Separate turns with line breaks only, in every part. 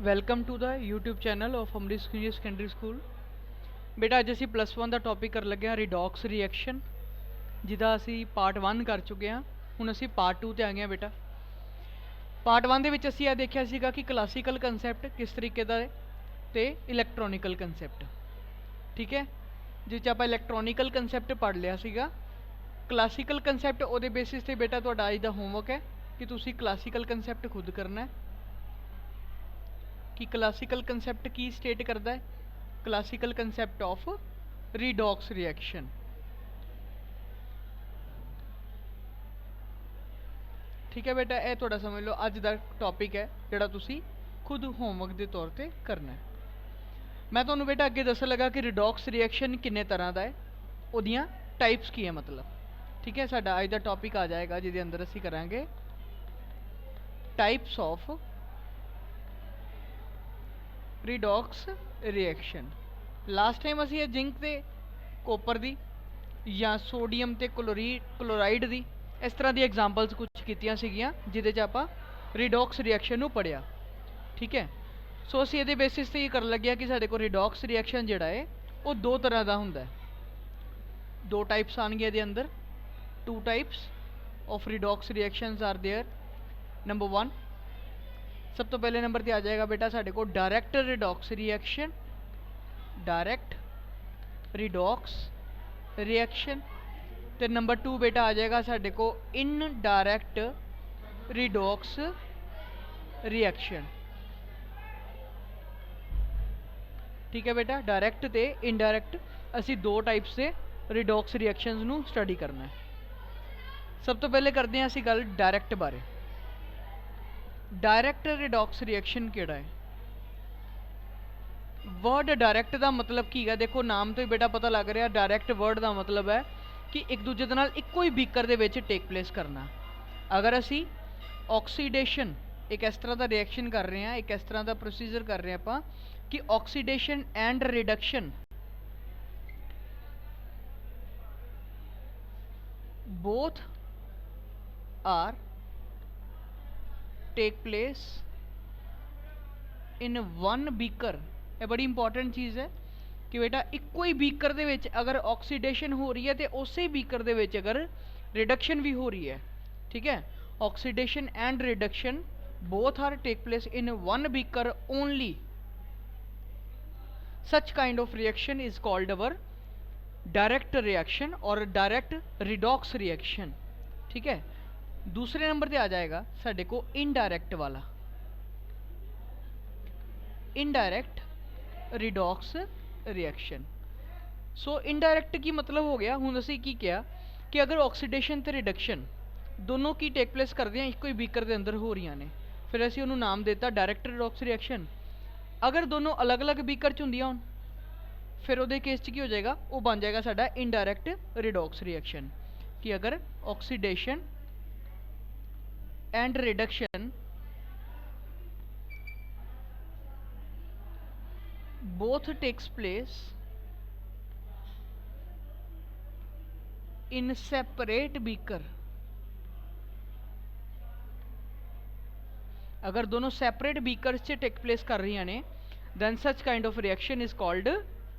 Welcome to the YouTube channel of Amrit senior secondary school. ਬੇਟਾ ਅੱਜ ਅਸੀਂ +1 ਦਾ ਟੌਪਿਕ ਕਰ ਲੱਗੇ ਹਾਂ ਰਿਡੌਕਸ ਰਿਐਕਸ਼ਨ, ਜਿਹਦਾ ਅਸੀਂ ਪਾਰਟ 1 ਕਰ ਚੁੱਕੇ ਹਾਂ। ਹੁਣ ਅਸੀਂ ਪਾਰਟ 2 ਤੇ ਆ ਗਏ ਹਾਂ ਬੇਟਾ। ਪਾਰਟ 1 ਦੇ ਵਿੱਚ ਅਸੀਂ ਇਹ ਦੇਖਿਆ ਸੀਗਾ ਕਿ ਕਲਾਸੀਕਲ ਕੰਸੈਪਟ ਕਿਸ ਤਰੀਕੇ ਦਾ ਹੈ ਤੇ ਇਲੈਕਟ੍ਰੋਨਿਕਲ ਕੰਸੈਪਟ। ਠੀਕ ਹੈ, ਜਿਸ 'ਚ ਆਪਾਂ ਇਲੈਕਟ੍ਰੋਨਿਕਲ ਕੰਸੈਪਟ ਪੜ੍ਹ ਲਿਆ ਸੀਗਾ। ਕਲਾਸੀਕਲ ਕੰਸੈਪਟ ਉਹਦੇ ਬੇਸਿਸ ਤੇ ਬੇਟਾ ਤੁਹਾਡਾ ਅੱਜ ਦਾ ਹੋਮਵਰਕ ਹੈ ਕਿ ਤੁਸੀਂ ਕਲਾਸੀਕਲ ਕੰਸੈਪਟ ਖੁਦ ਕਰਨਾ ਹੈ कि क्लासिकल कंसैप्ट की स्टेट करता है, classical concept of redox reaction. ठीक है बेटा, यह थोड़ा समझ लो अज का टॉपिक है जोड़ा तुसी खुद होमवर्क के तौर पर करना है। मैं तुहानू बेटा अगे दसन लगा कि रिडॉक्स रिएक्शन किन्ने तरह का है, उहदियां टाइप्स की है मतलब। ठीक है, साडा अज का टॉपिक आ जाएगा जिहदे अंदर असी करांगे types of redox reaction. Last time असी जिंक ते कोपर दी या सोडियम ते क्लोराइड दी इस तरह दी एग्जाम्पल्स कुछ कीतियां सीगियां जिहदे च आपां रिडॉक्स रिएक्शन नूं पढ़िया। ठीक है, सो असी इहदे बेसिस ते कर लगे कि साडे कोल रिडॉक्स रिएक्शन जिहड़ा है वो दो तरह का हुंदा है। दो टाइप्स आउणगे इहदे अंदर, two types of redox reactions are there. Number 1, सब तो पहले नंबर पे आ जाएगा बेटा साढ़े को direct redox reaction, direct redox reaction. तो नंबर 2 बेटा आ जाएगा साढ़े को इनडायरैक्ट रिडॉक्स रिएक्शन। ठीक है बेटा, डायरैक्ट ते इनडायरैक्ट असी दो टाइप्स से रिडॉक्स रिएक्शंस नू स्टडी करना है। सब तो पहले करते हैं असी गल डायरैक्ट बारे। डायरैक्ट रिडॉक्स रिएक्शन केड़ा है? वर्ड डायरैक्ट का मतलब की है, देखो नाम तो ही बेटा पता लग रहा। डायरैक्ट वर्ड का मतलब है कि एक दूजे दे नाल इक्को ही बीकर दे विच टेक प्लेस करना। अगर असी ऑक्सीडेशन एक इस तरह का रिएक्शन कर रहे हैं, एक इस तरह का प्रोसीजर कर रहे हैं आपां कि oxidation and reduction both are take place in one beaker. ये बड़ी इंपॉर्टेंट चीज़ है कि बेटा इक्को ही बीकर दे विच अगर ऑक्सीडेशन हो रही है तो उस ही बीकर दे विच अगर रिडक्शन भी हो रही है। ठीक है, oxidation and reduction both are take place in one beaker only, such kind of reaction is called our direct reaction और डायरेक्ट रिडॉक्स रिएक्शन। ठीक है, दूसरे नंबर पे आ जाएगा साढ़े को इनडायरैक्ट वाला, इनडायरैक्ट रिडॉक्स रिएक्शन। सो इनडायरैक्ट की मतलब हो गया हुण असीं की किया कि अगर ऑक्सीडेशन ते रिडक्शन दोनों की टेक प्लेस करते हैं एक ही बीकर के अंदर हो रही ने, फिर असीं उन्होंने नाम देता डायरैक्ट रिडॉक्स रिएक्शन। अगर दोनों अलग अलग बीकर च हुंदियां होण फिर उहदे केस च की हो जाएगा, वो बन जाएगा साडा इनडायरैक्ट रिडॉक्स रिएक्शन कि अगर oxidation and reduction both takes place in separate beaker। अगर दोनों सेपरेट बीकर्स च टेक प्लेस कर रही ने then such kind of reaction is called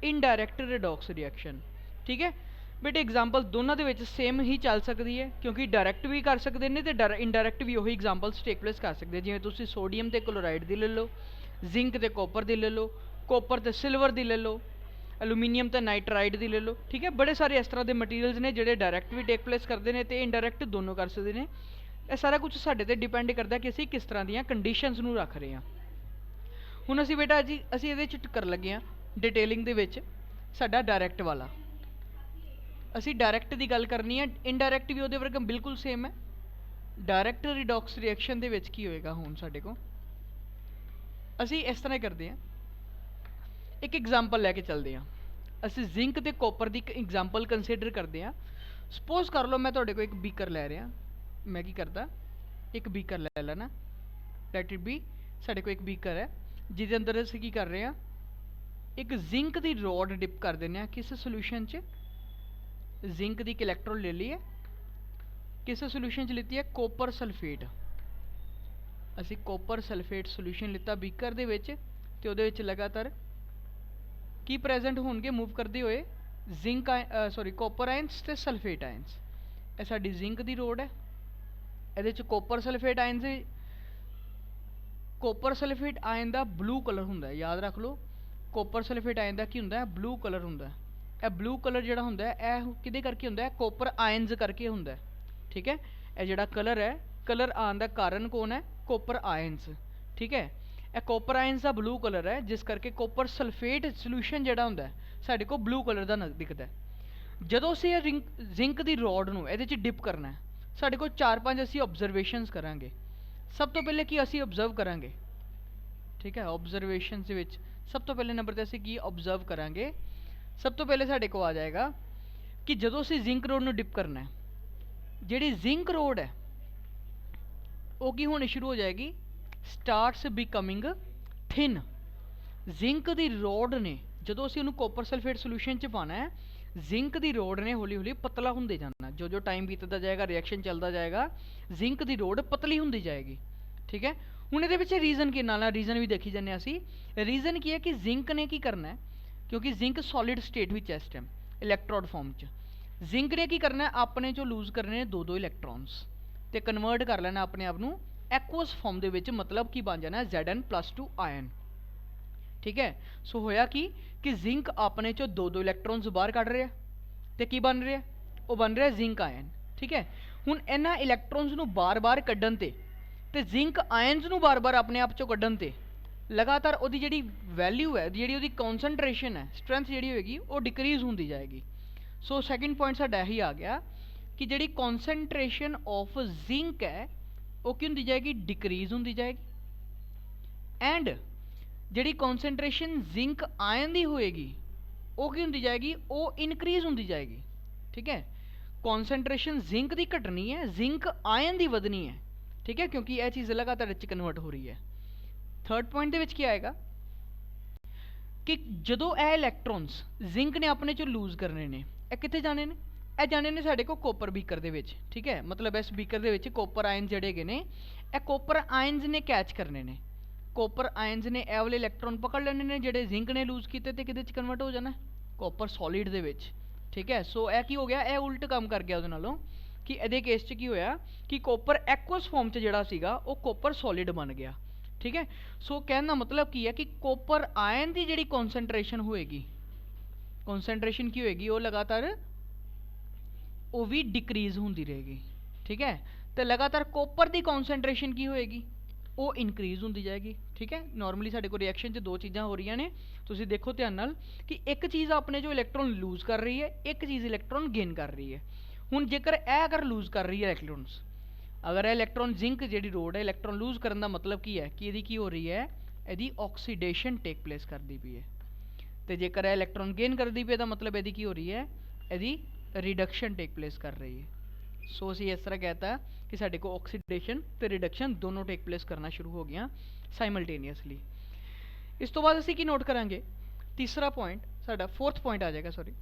indirect redox reaction. ठीक है बेटे, एग्जाम्पल दोनों के विच सेम ही चल सकती है क्योंकि डायरैक्ट भी कर सकते हैं तो इनडायरैक्ट भी वही एग्जाम्पल्स टेक प्लेस कर सकते हैं। जिवें तुसीं सोडियम ते क्लोराइड की ले लो, जिंक ते कॉपर की ले लो, कॉपर ते सिल्वर की ले लो, एलूमीनियम ते नाइट्राइड की ले लो। ठीक है, बड़े सारे इस तरह के मटीरियल्स ने जोड़े डायरैक्ट भी टेक प्लेस करते हैं तो इनडायरैक्ट दोनों कर सकते हैं। यह सारा कुछ साढ़े ते डिपेंड करता है कि असीं किस तरह दी कंडीशनस नूं रख रहे हैं। हुण असीं बेटा जी असीं इहदे च कर लगे हैं डिटेलिंग दे विच साडा डायरैक्ट वाला। असीं डायरैक्ट की गल करनी है, इनडायरैक्ट भी उहदे वर्गा बिल्कुल सेम है। डायरैक्ट रिडॉक्स रिएक्शन दे विच की होएगा हुण साडे कोल असीं इस तरह करते हैं, एक एग्जाम्पल लैके चलते हैं। असीं जिंक ते कॉपर की एक एग्जाम्पल कंसिडर करते हैं। सपोज कर लो मैं तुहाडे कोल एक बीकर लै रहा, मैं की करता एक बीकर लै लेना, लैट इट बी साढ़े को एक बीकर है जिसके अंदर असीं की कर रहे हैं एक जिंक की रॉड डिप कर देने किस सोल्यूशन च, जिंक की एक इलैक्ट्रोड ले ली है, किस सोल्यूशन च लीती है कॉपर सल्फेट। ਅਸੀਂ ਕੋਪਰ ਸਲਫੇਟ ਸੋਲੂਸ਼ਨ ਲਿੱਤਾ ਬੀਕਰ ਦੇ ਵਿੱਚ ਤੇ ਉਹਦੇ ਵਿੱਚ ਲਗਾਤਾਰ ਕੀ ਪ੍ਰੈਜ਼ੈਂਟ ਹੋਣਗੇ ਮੂਵ ਕਰਦੇ ਹੋਏ ਜ਼ਿੰਕ ਸੌਰੀ ਕੋਪਰ ਆਇਨਸ ਤੇ ਸਲਫੇਟ ਆਇਨਸ। ਇਹ ਸਾਡੀ ਜ਼ਿੰਕ ਦੀ ਰੋਡ ਹੈ, ਇਹਦੇ ਚ copper sulphate ions, copper sulphate ion ਦਾ ਬਲੂ ਕਲਰ ਹੁੰਦਾ ਹੈ, ਯਾਦ ਰੱਖ ਲਓ ਕੋਪਰ ਸਲਫੇਟ ਆਇਨ ਦਾ ਕੀ ਹੁੰਦਾ ਹੈ, ਬਲੂ ਕਲਰ ਹੁੰਦਾ ਹੈ। ਇਹ ਬਲੂ ਕਲਰ ਜਿਹੜਾ ਹੁੰਦਾ ਹੈ ਇਹ ਕਿਹਦੇ ਕਰਕੇ ਹੁੰਦਾ ਹੈ, ਕੋਪਰ ਆਇਨਸ ਕਰਕੇ ਹੁੰਦਾ ਹੈ। ਠੀਕ ਹੈ, ਇਹ ਜਿਹੜਾ ਕਲਰ ਹੈ, ਕਲਰ ਆਉਣ ਦਾ ਕਾਰਨ ਕੌਣ ਹੈ, ਕੋਪਰ ਆਇਨਸ। ਠੀਕ ਹੈ, ਇਹ ਕੋਪਰ ਆਇਨਸ ਦਾ ਬਲੂ ਕਲਰ ਹੈ, ਜਿਸ ਕਰਕੇ ਕੋਪਰ ਸਲਫੇਟ ਸੋਲੂਸ਼ਨ ਜਿਹੜਾ ਹੁੰਦਾ ਹੈ ਸਾਡੇ ਕੋਲ ਬਲੂ ਕਲਰ ਦਾ ਦਿਖਦਾ ਹੈ। ਜਦੋਂ ਅਸੀਂ ਇਹ ਜ਼ਿੰਕ ਦੀ ਰੋਡ ਨੂੰ ਇਹਦੇ 'ਚ ਡਿਪ ਕਰਨਾ ਹੈ, ਸਾਡੇ ਕੋਲ 4-5 ਅਸੀਂ ਆਬਜ਼ਰਵੇਸ਼ਨਸ ਕਰਾਂਗੇ। ਸਭ ਤੋਂ ਪਹਿਲੇ ਕੀ ਅਸੀਂ ਆਬਜ਼ਰਵ ਕਰਾਂਗੇ, ਠੀਕ ਹੈ, ਆਬਜ਼ਰਵੇਸ਼ਨਸ ਦੇ ਵਿੱਚ ਸਭ ਤੋਂ ਪਹਿਲੇ ਨੰਬਰ 'ਤੇ ਅਸੀਂ ਕੀ ਆਬਜ਼ਰਵ ਕਰਾਂਗੇ। ਸਭ ਤੋਂ ਪਹਿਲੇ ਸਾਡੇ ਕੋਲ ਆ ਜਾਏਗਾ ਕਿ ਜਦੋਂ ਅਸੀਂ ਜ਼ਿੰਕ ਰੋਡ ਨੂੰ ਡਿਪ ਕਰਨਾ ਹੈ, ਜਿਹੜੀ ਜ਼ਿੰਕ ਰੋਡ ਹੈ ਉਹ ਕੀ ਹੋਣੀ ਸ਼ੁਰੂ ਹੋ ਜਾਏਗੀ, ਸਟਾਰਟਸ ਬਿਕਮਿੰਗ ਥਿਨ। ਜ਼ਿੰਕ ਦੀ ਰੋਡ ਨੇ ਜਦੋਂ ਅਸੀਂ ਉਹਨੂੰ ਕੋਪਰ ਸਲਫੇਟ ਸੋਲੂਸ਼ਨ 'ਚ ਪਾਣਾ ਹੈ, ਜ਼ਿੰਕ ਦੀ ਰੋਡ ਨੇ ਹੌਲੀ ਹੌਲੀ ਪਤਲਾ ਹੁੰਦੇ ਜਾਣਾ। ਜੋ ਜੋ ਟਾਈਮ ਬੀਤਦਾ ਜਾਏਗਾ, ਰਿਐਕਸ਼ਨ ਚੱਲਦਾ ਜਾਏਗਾ, ਜ਼ਿੰਕ ਦੀ ਰੋਡ ਪਤਲੀ ਹੁੰਦੀ ਜਾਏਗੀ। ਠੀਕ ਹੈ, ਹੁਣ ਇਹਦੇ ਵਿੱਚ ਰੀਜ਼ਨ ਕੀ ਨਾਲ ਰੀਜ਼ਨ ਵੀ ਦੇਖੀ ਜਾਂਦੇ ਅਸੀਂ। ਰੀਜ਼ਨ ਕੀ ਹੈ ਕਿ ਜ਼ਿੰਕ ਨੇ ਕੀ ਕਰਨਾ ਹੈ, ਕਿਉਂਕਿ ਜ਼ਿੰਕ ਸੋਲਿਡ ਸਟੇਟ ਵਿੱਚ ਹੈ ਇਸ ਟਾਈਮ ਇਲੈਕਟ੍ਰੋਡ ਫਾਰਮ 'ਚ। ਜ਼ਿੰਕ ਨੇ ਕੀ ਕਰਨਾ ਹੈ, ਆਪਣੇ 'ਚੋਂ ਲੂਜ਼ ਕਰਨੇ ਨੇ 2-2 ਇਲੈਕਟ੍ਰੋਨਸ ਤੇ ਕਨਵਰਟ ਕਰ ਲੈਣਾ ਆਪਣੇ ਆਪ ਨੂੰ ਐਕੁਅਸ ਫਾਰਮ ਦੇ ਵਿੱਚ, ਮਤਲਬ ਕੀ ਬਣ ਜਾਣਾ Zn+2 ਆਇਨ। ਠੀਕ ਹੈ, ਸੋ ਹੋਇਆ ਕਿ ਜ਼ਿੰਕ ਆਪਣੇ 'ਚੋਂ 2-2 ਇਲੈਕਟ੍ਰੋਨਸ ਬਾਹਰ ਕੱਢ ਰਿਹਾ ਤੇ ਕੀ ਬਣ ਰਿਹਾ, ਉਹ ਬਣ ਰਿਹਾ ਜ਼ਿੰਕ ਆਇਨ। ਠੀਕ ਹੈ, ਹੁਣ ਇਹਨਾਂ ਇਲੈਕਟ੍ਰੋਨਸ ਨੂੰ ਬਾਰ-ਬਾਰ ਕੱਢਣ ਤੇ ਜ਼ਿੰਕ ਆਇਨਸ ਨੂੰ ਬਾਰ-ਬਾਰ ਆਪਣੇ ਆਪ 'ਚੋਂ ਕੱਢਣ ਤੇ ਲਗਾਤਾਰ ਉਹਦੀ ਜਿਹੜੀ ਵੈਲਿਊ ਹੈ, ਜਿਹੜੀ ਉਹਦੀ ਕੌਨਸਨਟ੍ਰੇਸ਼ਨ ਹੈ, ਸਟਰੈਂਥ ਜਿਹੜੀ ਹੋਏਗੀ ਉਹ ਡਿਕਰੀਜ਼ ਹੁੰਦੀ ਜਾਏਗੀ। ਸੋ ਸੈਕਿੰਡ ਪੁਆਇੰਟ ਸਾਡਾ ਇਹੀ ਆ ਗਿਆ ਕਿ ਜਿਹੜੀ ਕੌਨਸਨਟ੍ਰੇਸ਼ਨ ਆਫ ਜ਼ਿੰਕ ਹੈ ਉਹ ਕੀ ਹੁੰਦੀ ਜਾਏਗੀ, ਡਿਕਰੀਜ਼ ਹੁੰਦੀ ਜਾਏਗੀ। ਐਂਡ ਜਿਹੜੀ ਕੌਨਸਨਟ੍ਰੇਸ਼ਨ ਜ਼ਿੰਕ ਆਇਨ ਦੀ ਹੋਏਗੀ ਉਹ ਕੀ ਹੁੰਦੀ ਜਾਏਗੀ, ਉਹ ਇਨਕਰੀਜ਼ ਹੁੰਦੀ ਜਾਏਗੀ। ਠੀਕ ਹੈ, ਕੌਨਸਨਟ੍ਰੇਸ਼ਨ ਜ਼ਿੰਕ ਦੀ ਘਟਣੀ ਹੈ, ਜ਼ਿੰਕ ਆਇਨ ਦੀ ਵਧਣੀ ਹੈ। ਠੀਕ ਹੈ, ਕਿਉਂਕਿ ਇਹ ਚੀਜ਼ ਲਗਾਤਾਰ ਵਿੱਚ ਕਨਵਰਟ ਹੋ ਰਹੀ ਹੈ। ਥਰਡ ਪੁਆਇੰਟ ਦੇ ਵਿੱਚ ਕੀ ਆਏਗਾ ਕਿ ਜਦੋਂ ਇਹ ਇਲੈਕਟ੍ਰੋਨਸ ਜ਼ਿੰਕ ਨੇ ਆਪਣੇ ਚੋਂ ਲੂਜ਼ ਕਰਨੇ ਨੇ, ਇਹ ਕਿੱਥੇ ਜਾਣੇ ਨੇ, ਇਹ ਜਾਣੇ ਨੇ ਸਾਡੇ ਕੋਲ ਕੋਪਰ ਬੀਕਰ ਦੇ ਵਿੱਚ। ਠੀਕ ਹੈ, ਮਤਲਬ ਇਸ ਬੀਕਰ ਦੇ ਵਿੱਚ ਕੋਪਰ ਆਇਨ ਜਿਹੜੇ ਹੈਗੇ ਨੇ, ਇਹ ਕੋਪਰ ਆਇਨਸ ਨੇ ਕੈਚ ਕਰਨੇ ਨੇ। ਕੋਪਰ ਆਇਨਸ ਨੇ ਇਹ ਵਾਲੇ ਇਲੈਕਟ੍ਰੋਨ ਪਕੜ ਲੈਣੇ ਨੇ ਜਿਹੜੇ ਜ਼ਿੰਕ ਨੇ ਲੂਜ਼ ਕੀਤੇ ਤੇ ਕਿਹਦੇ 'ਚ ਕਨਵਰਟ ਹੋ ਜਾਣਾ, ਕੋਪਰ ਸੋਲਿਡ ਦੇ ਵਿੱਚ। ਠੀਕ ਹੈ, ਸੋ ਇਹ ਕੀ ਹੋ ਗਿਆ, ਇਹ ਉਲਟ ਕੰਮ ਕਰ ਗਿਆ ਉਹਦੇ ਨਾਲੋਂ ਕਿ ਇਹਦੇ ਕੇਸ 'ਚ ਕੀ ਹੋਇਆ ਕਿ ਕੋਪਰ ਐਕੁਅਸ ਫਾਰਮ 'ਚ ਜਿਹੜਾ ਸੀਗਾ ਉਹ ਕੋਪਰ ਸੋਲਿਡ ਬਣ ਗਿਆ। ਠੀਕ ਹੈ, ਸੋ ਕਹਿਣ ਦਾ ਮਤਲਬ ਕੀ ਹੈ ਕਿ ਕੋਪਰ ਆਇਨ ਦੀ ਜਿਹੜੀ ਕੌਨਸਨਟ੍ਰੇਸ਼ਨ ਹੋਏਗੀ, ਕੌਨਸਨਟ੍ਰੇਸ਼ਨ ਕੀ ਹੋਏਗੀ, ਉਹ ਲਗਾਤਾਰ ਉਹ ਵੀ ਡਿਕਰੀਜ਼ ਹੁੰਦੀ ਰਹੇਗੀ। ਠੀਕ ਹੈ, ਤੇ ਲਗਾਤਾਰ ਕੋਪਰ ਦੀ ਕੌਨਸਨਟ੍ਰੇਸ਼ਨ ਕੀ ਹੋਏਗੀ, ਉਹ ਇਨਕਰੀਜ਼ ਹੁੰਦੀ ਜਾਏਗੀ। ਠੀਕ ਹੈ, ਨਾਰਮਲੀ ਸਾਡੇ ਕੋਲ ਰਿਐਕਸ਼ਨ 'ਚ ਦੋ ਚੀਜ਼ਾਂ ਹੋ ਰਹੀਆਂ ਨੇ, ਤੁਸੀਂ ਦੇਖੋ ਧਿਆਨ ਨਾਲ ਕਿ ਇੱਕ ਚੀਜ਼ ਆਪਣੇ ਜੋ ਇਲੈਕਟ੍ਰੋਨ ਲੂਜ਼ ਕਰ ਰਹੀ ਹੈ, ਇੱਕ ਚੀਜ਼ ਇਲੈਕਟ੍ਰੋਨ ਗੇਨ ਕਰ ਰਹੀ ਹੈ। ਹੁਣ ਜੇਕਰ ਇਹ ਅਗਰ ਲੂਜ਼ ਕਰ ਰਹੀ ਹੈ ਇਲੈਕਟ੍ਰੋਨਸ, ਅਗਰ ਇਹ ਇਲੈਕਟ੍ਰੋਨ ਜ਼ਿੰਕ ਜਿਹੜੀ ਰੋਡ ਹੈ ਇਲੈਕਟ੍ਰੋਨ ਲੂਜ਼ ਕਰਨ ਦਾ ਮਤਲਬ ਕੀ ਹੈ ਕਿ ਇਹਦੀ ਕੀ ਹੋ ਰਹੀ ਹੈ, ਇਹਦੀ ਆਕਸੀਡੇਸ਼ਨ ਟੇਕ ਪਲੇਸ ਕਰਦੀ ਪਈ ਹੈ। ਤੇ ਜੇਕਰ ਇਹ ਇਲੈਕਟ੍ਰੋਨ ਗੇਨ ਕਰਦੀ ਪਈ ਹੈ ਤਾਂ ਮਤਲਬ ਇਹਦੀ ਕੀ ਹੋ ਰਹੀ ਹੈ, ਇਹਦੀ ਰਿਡਕਸ਼ਨ ਟੇਕ ਪਲੇਸ ਕਰ ਰਹੀ ਹੈ। ਸੋ ਅਸੀਂ ਇਸ ਤਰ੍ਹਾਂ कहता कि ਸਾਡੇ ਕੋਲ ਆਕਸੀਡੇਸ਼ਨ ਤੇ ਰਿਡਕਸ਼ਨ ਦੋਨੋਂ ਟੇਕ ਪਲੇਸ ਕਰਨਾ ਸ਼ੁਰੂ ਹੋ ਗਈਆਂ ਸਾਈਮਲਟੇਨੀਅਸਲੀ। ਇਸ ਤੋਂ ਬਾਅਦ ਅਸੀਂ ਕੀ ਨੋਟ ਕਰਾਂਗੇ, ਤੀਸਰਾ ਪੁਆਇੰਟ ਸਾਡਾ ਫੋਰਥ ਪੁਆਇੰਟ ਆ ਜਾਏਗਾ, ਸੌਰੀ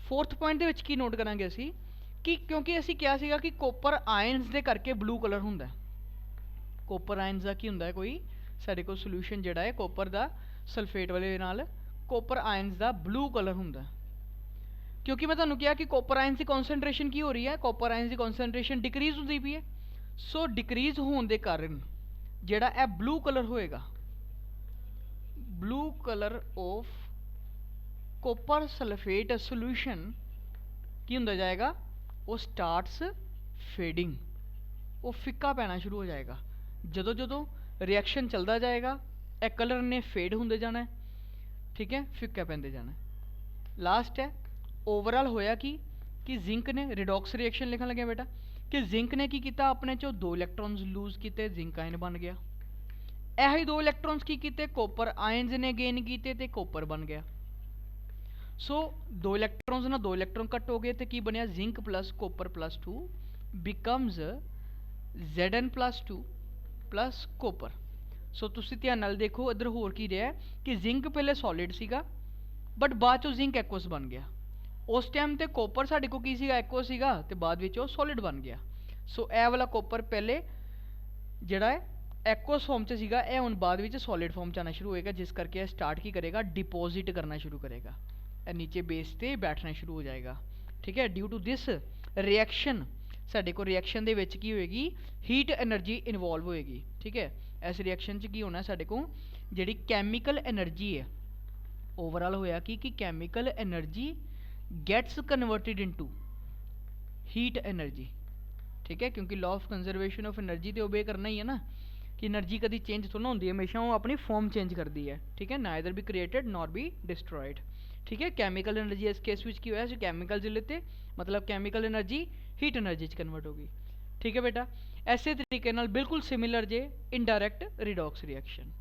ਫੋਰਥ ਪੁਆਇੰਟ ਦੇ ਵਿੱਚ ਕੀ ਨੋਟ ਕਰਾਂਗੇ ਅਸੀਂ ਕਿ ਕਿਉਂਕਿ ਅਸੀਂ ਕਿਹਾ ਸੀਗਾ ਕਿ ਕੋਪਰ ਆਇਨਸ ਦੇ ਕਰਕੇ ਬਲੂ ਕਲਰ ਹੁੰਦਾ। ਕੋਪਰ ਆਇਨਸ ਦਾ ਕੀ ਹੁੰਦਾ ਹੈ, ਕੋਈ ਸਾਡੇ ਕੋਲ ਸੋਲੂਸ਼ਨ ਜਿਹੜਾ ਹੈ ਕੋਪਰ ਦਾ ਸਲਫੇਟ ਵਾਲੇ ਨਾਲ, ਕੋਪਰ ਆਇਨਸ ਦਾ ਬਲੂ ਕਲਰ ਹੁੰਦਾ। क्योंकि मैं ਤੁਹਾਨੂੰ ਕਿਹਾ कि कॉपर आयन की कॉन्सेंट्रेशन की हो रही है, कॉपर आयन की कॉन्सेंट्रेशन डिक्रीज होती पई है। सो डिक्रीज होने के कारण ਜਿਹੜਾ ਇਹ ब्लू कलर होएगा, blue colour of copper sulphate solution की ਹੁੰਦਾ जाएगा, वो स्टार्ट्स फेडिंग, वो फिक्का पैना शुरू हो जाएगा। ਜਦੋਂ ਜਦੋਂ रिएक्शन चलता जाएगा ਇਹ कलर ने फेड होंदे जाना है। ठीक है, फिक्का पैंदे जाना है। लास्ट है ओवरऑल होया कि जिंक ने रिडॉक्स रिएक्शन लिखन लगे बेटा कि जिंक ने की किया, अपने चो 2 इलैक्ट्रॉन्स लूज किए, जिंक आयन बन गया। यही 2 इलैक्ट्रॉन्स की किए, कॉपर आयनस ने गेन किए तो कॉपर बन गया। सो 2 इलैक्ट्रॉन्स ना 2 इलैक्ट्रॉन कट हो गए तो की बनया, zinc plus copper plus 2 becomes Zn+2 plus copper. So तुसी ध्यान नाल देखो इधर होर की रहा कि जिंक पहले सॉलिड सीगा बट बाद चो जिंक एक्वस बन गया। उस टाइम तो कॉपर साढ़े को की सीगा, एक्वस सीगा, ते बाद विच वो सॉलिड बन गया। सो ए वाला कॉपर पहले जिहड़ा है एक्वस फॉर्म च सीगा, ਇਹ ਹੁਣ ਬਾਅਦ ਵਿੱਚ ਸੋਲਿਡ ਫਾਰਮ ਚ ਆਣਾ ਸ਼ੁਰੂ ਹੋਏਗਾ, ਜਿਸ ਕਰਕੇ ਇਹ ਸਟਾਰਟ ਕੀ ਕਰੇਗਾ, डिपॉजिट करना शुरू करेगा, ਇਹ ਨੀਚੇ ਬੇਸ ਤੇ ਬੈਠਣਾ ਸ਼ੁਰੂ ਹੋ ਜਾਏਗਾ। ਠੀਕ ਹੈ, ਡਿਊ ਟੂ ਦਿਸ ਰਿਐਕਸ਼ਨ ਸਾਡੇ ਕੋਲ ਰਿਐਕਸ਼ਨ ਦੇ ਵਿੱਚ ਕੀ ਹੋਏਗੀ, ਹੀਟ એનર્ਜੀ ਇਨਵੋਲਵ ਹੋਏਗੀ। ਠੀਕ ਹੈ, ਇਸ ਰਿਐਕਸ਼ਨ ਚ ਕੀ ਹੋਣਾ ਸਾਡੇ ਕੋਲ, ਜਿਹੜੀ ਕੈਮੀਕਲ એનર્ਜੀ ਹੈ, ਓਵਰਆਲ ਹੋਇਆ ਕਿ chemical energy gets converted into heat energy. ठीक है, क्योंकि law of conservation of energy तो ओबे करना ही है ना, कि एनर्जी कभी चेंज थोड़ा होती है, हमेशा वो अपनी फॉर्म चेंज करती है। ठीक है, neither be created nor be destroyed. ठीक है, कैमिकल एनर्जी इस केस विच की होया, कैमिकल ज लेते मतलब कैमिकल एनर्जी हीट एनर्जी च कन्वर्ट होगी। ठीक है बेटा, ऐसे तरीके नाल बिल्कुल सिमिलर जे इनडायरैक्ट रिडॉक्स रिएक्शन।